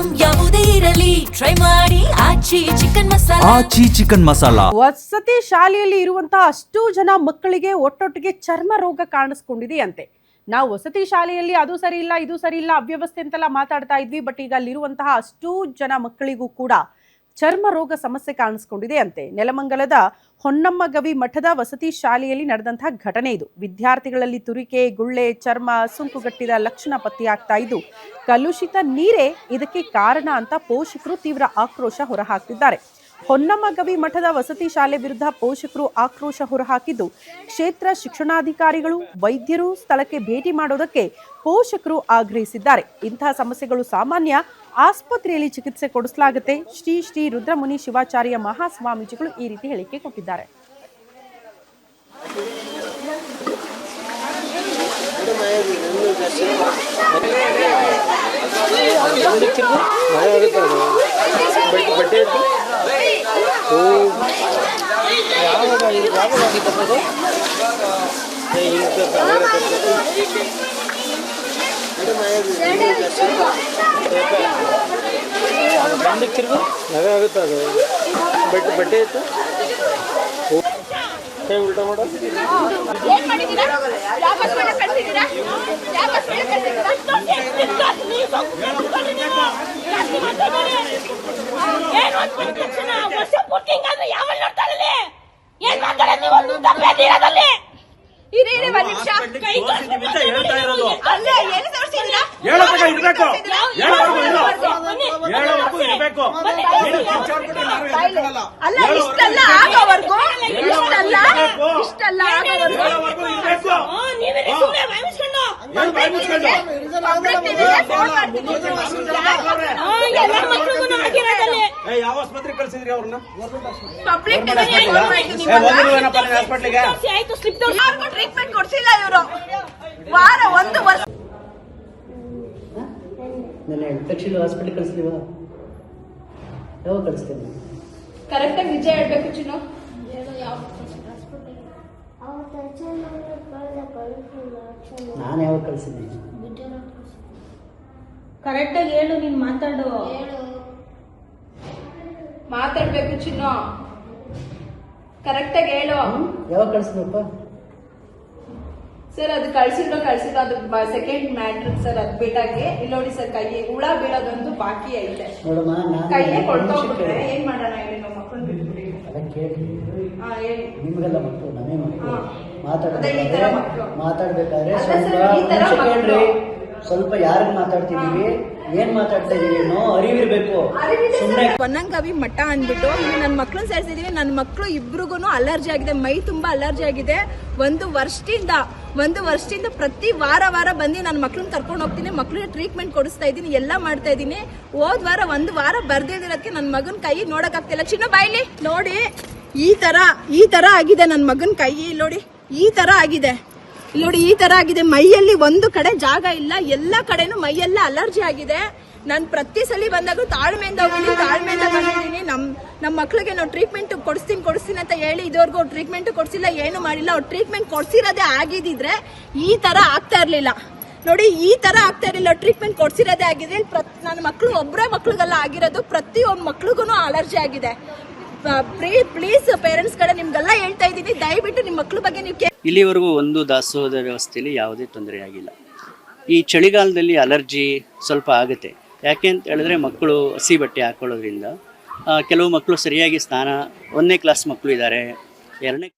Item ಯಾವುದೇ ಇರಲಿ try ಮಾಡಿ ಆಚಿ ಚಿಕನ್ ಮಸಾಲಾ. ಆಚಿ ಚಿಕನ್ ಮಸಾಲಾ. ವಸತಿ ಶಾಲೆಯಲ್ಲಿ ಇರುವಂತಹ ಅಷ್ಟು ಜನ ಮಕ್ಕಳಿಗೆ ಒಟ್ಟೊಟ್ಟಿಗೆ ಚರ್ಮ ರೋಗ ಕಾಣಿಸ್ಕೊಂಡಿದೆಯಂತೆ. ನಾವು ವಸತಿ ಶಾಲೆಯಲ್ಲಿ ಅದು ಸರಿ ಇಲ್ಲ ಇದು ಸರಿ ಇಲ್ಲ ಅವ್ಯವಸ್ಥೆ ಅಂತೆಲ್ಲ ಮಾತಾಡ್ತಾ ಇದ್ವಿ. ಬಟ್ ಈಗ ಅಲ್ಲಿರುವಂತಹ ಅಷ್ಟು ಜನ ಮಕ್ಕಳಿಗೂ ಕೂಡ ಚರ್ಮ ರೋಗ ಸಮಸ್ಯೆ ಕಾಣಿಸ್ಕೊಂಡಿದೆ ಅಂತೆ. ನೆಲಮಂಗಲದ ಹೊನ್ನಮ್ಮಗವಿ ಮಠದ ವಸತಿ ಶಾಲೆಯಲ್ಲಿ ನಡೆದಂತಹ ಘಟನೆ ಇದು. ವಿದ್ಯಾರ್ಥಿಗಳಲ್ಲಿ ತುರಿಕೆ, ಗುಳ್ಳೆ, ಚರ್ಮ ಸುಂಕುಗಟ್ಟಿದ ಲಕ್ಷಣ ಪತ್ತೆಯಾಗ್ತಾ ಇದ್ದು ಕಲುಷಿತ ನೀರೇ ಇದಕ್ಕೆ ಕಾರಣ ಅಂತ ಪೋಷಕರು ತೀವ್ರ ಆಕ್ರೋಶ ಹೊರಹಾಕ್ತಿದ್ದಾರೆ. ಹೊನ್ನಮ್ಮಗವಿ ಮಠದ ವಸತಿ ಶಾಲೆ ವಿರುದ್ಧ ಪೋಷಕರು ಆಕ್ರೋಶ ಹೊರಹಾಕಿದ್ದು ಕ್ಷೇತ್ರ ಶಿಕ್ಷಣಾಧಿಕಾರಿಗಳು, ವೈದ್ಯರು ಸ್ಥಳಕ್ಕೆ ಭೇಟಿ ಮಾಡೋದಕ್ಕೆ ಪೋಷಕರು ಆಗ್ರಹಿಸಿದ್ದಾರೆ. ಇಂತಹ ಸಮಸ್ಯೆಗಳು ಸಾಮಾನ್ಯ, ಆಸ್ಪತ್ರೆಯಲ್ಲಿ ಚಿಕಿತ್ಸೆ ಕೊಡಿಸಲಾಗುತ್ತೆ. ಶ್ರೀ ಶ್ರೀ ರುದ್ರಮುನಿ ಶಿವಾಚಾರ್ಯ ಮಹಾಸ್ವಾಮೀಜಿಗಳು ಈ ರೀತಿ ಹೇಳಿಕೆ ಕೊಟ್ಟಿದ್ದಾರೆ. ಬಟ್ಟೆ ಇತ್ತು ಉಲ್ಟಾ ಮಾಡೋ ಯಾವ ಆಸ್ಪತ್ರೆ ಕಳ್ಸಿದ್ರಿ ಅವ್ರನ್ನ? ಟ್ರೀಟ್ಮೆಂಟ್ ಕೊಡ್ಸಿಲ್ಲ ಇವರು. ವಾರ ಒಂದು ವರ್ಷ ತಕ್ಷಣ ಹಾಸ್ಪಿಟಲ್ ಕಳಿಸ್ತೀವ? ಯಾವಾಗ ಕಳಿಸ್ತೀವಿ? ಕರೆಕ್ಟಾಗಿ ನಿಜ ಹೇಳ್ಬೇಕು ಚಿನ್ನು. ನಾನು ಯಾವಾಗ ಕಳಿಸಿದ್ದೀನಿ? ಕರೆಕ್ಟಾಗಿ ಹೇಳು, ನೀನ್ ಮಾತಾಡ್ಬೇಕು ಚಿನ್ನು. ಕರೆಕ್ಟಾಗಿ ಹೇಳು. ಯಾವಾಗ ಕಳಿಸಿದಪ್ಪ? ಸರ್ ಅದು ಕಳ್ಸಿಲ್ಲ ಅದು ಸೆಕೆಂಡ್ ಮ್ಯಾಟ್ರಿಕ್ ಸರ್. ಅದು ಬಿಟ್ಟಾಗೆ ಇಲ್ಲಿ ನೋಡಿ ಸರ್, ಕೈ ಹುಳ ಬೀಳೋದೊಂದು ಬಾಕಿ ಐತೆ. ನೋಡಮ್ಮ, ಕೈಯೇ ಕೊಡ್ತೋಗ್ಬಿಟ್ರೆ ಏನ್ ಮಾಡೋಣ ಹೇಳಿ? ನಾವು ಮಕ್ಕಳು ಬಿಟ್ಬಿಡಿ. ನಿಮ್ಗೆಲ್ಲ ಮಕ್ಕಳು, ನಮೇ ಮಕ್ಕಳು. ಮಾತಾಡ್ಬೇಕಾದ್ರೆ ಸ್ವಲ್ಪ ಯಾರಿಗೆ ಮಾತಾಡ್ತಿದೀವಿ, ಏನ್ ಮಾತಾಡ್ತಾ ಇದೀವಿ ನೋ ಅರಿವಿರ್ಬೇಕು. ಹೊನ್ನಮ್ಮಗವಿ ಮಠ ಅಂದ್ಬಿಟ್ಟು ಇಲ್ಲಿ ನನ್ನ ಮಕ್ಳನ್ನ ಸೇರಿಸಿದೀವಿ. ನನ್ನ ಮಕ್ಳು ಇಬ್ರಿಗೂ ಅಲರ್ಜಿ ಆಗಿದೆ, ಮೈ ತುಂಬಾ ಅಲರ್ಜಿ ಆಗಿದೆ. ಒಂದು ವರ್ಷದಿಂದ ಪ್ರತಿ ವಾರ ಬಂದು ನನ್ನ ಮಕ್ಳನ್ನ ಕರ್ಕೊಂಡು ಹೋಗ್ತೀನಿ, ಮಕ್ಳಿಗೆ ಟ್ರೀಟ್ಮೆಂಟ್ ಕೊಡಿಸ್ತಾ ಇದ್ದೀನಿ, ಎಲ್ಲ ಮಾಡ್ತಾ ಇದ್ದೀನಿ. ಹೋದ್ ವಾರ ಒಂದು ವಾರ ಬರ್ದಿರೋದಕ್ಕೆ ನನ್ನ ಮಗನ ಕೈ ನೋಡಕ್ ಆಗ್ತಿಲ್ಲ. ಚಿನ್ನ ಬಾಯ್ಲಿ ನೋಡಿ, ಈ ತರ ಆಗಿದೆ ನನ್ನ ಮಗನ ಕೈ. ನೋಡಿ ಈ ತರ ಆಗಿದೆ, ನೋಡಿ ಈ ತರ ಆಗಿದೆ. ಮೈಯಲ್ಲಿ ಒಂದು ಕಡೆ ಜಾಗ ಇಲ್ಲ, ಎಲ್ಲ ಕಡೆನೂ ಮೈಯೆಲ್ಲ ಅಲರ್ಜಿ ಆಗಿದೆ. ನಾನು ಪ್ರತಿ ಸಲ ಬಂದಾಗ ತಾಳ್ಮೆಯಿಂದ ಬಂದಿದ್ದೀನಿ. ನಮ್ಮ ಮಕ್ಳಿಗೆ ನಾವು ಟ್ರೀಟ್ಮೆಂಟ್ ಕೊಡಿಸ್ತೀನಿ ಅಂತ ಹೇಳಿ ಇದುವರೆಗೂ ಟ್ರೀಟ್ಮೆಂಟ್ ಕೊಡ್ಸಿಲ್ಲ, ಏನು ಮಾಡಿಲ್ಲ. ಅವ್ರು ಟ್ರೀಟ್ಮೆಂಟ್ ಕೊಡ್ಸಿರೋದೇ ಆಗಿದ್ರೆ ಈ ತರ ಆಗ್ತಾ ಇರ್ಲಿಲ್ಲ. ನೋಡಿ ಈ ತರ ಆಗ್ತಾ ಇರಲಿಲ್ಲ, ಟ್ರೀಟ್ಮೆಂಟ್ ಕೊಡ್ಸಿರೋದೇ ಆಗಿದೆ. ನನ್ನ ಮಕ್ಳು ಒಬ್ಬರೇ ಮಕ್ಳಿಗೆಲ್ಲ ಆಗಿರೋದು, ಪ್ರತಿಯೊಂದು ಮಕ್ಳಿಗೂ ಅಲರ್ಜಿ ಆಗಿದೆ. ಪ್ಲೀಸ್ ಪೇರೆಂಟ್ಸ್ ಕಡೆ ನಿಮ್ಗೆಲ್ಲ ಹೇಳ್ತಾ ಇದ್ದೀನಿ, ದಯವಿಟ್ಟು ನಿಮ್ಮ ಮಕ್ಳ ಬಗ್ಗೆ ನೀವು ಇಲ್ಲಿವರೆಗೂ ಒಂದು ದಾಸೋಹದ ವ್ಯವಸ್ಥೆಯಲ್ಲಿ ಯಾವುದೇ ತೊಂದರೆ ಆಗಿಲ್ಲ. ಈ ಚಳಿಗಾಲದಲ್ಲಿ ಅಲರ್ಜಿ ಸ್ವಲ್ಪ ಆಗುತ್ತೆ. ಯಾಕೆ ಅಂತ ಹೇಳಿದ್ರೆ ಮಕ್ಕಳು ಹಸಿ ಬಟ್ಟೆ ಹಾಕೊಳ್ಳೋದ್ರಿಂದ ಕೆಲವು ಮಕ್ಕಳು ಸರಿಯಾಗಿ ಸ್ನಾನ, 1ನೇ ಕ್ಲಾಸ್ ಮಕ್ಕಳು ಇದ್ದಾರೆ, 2ನೇ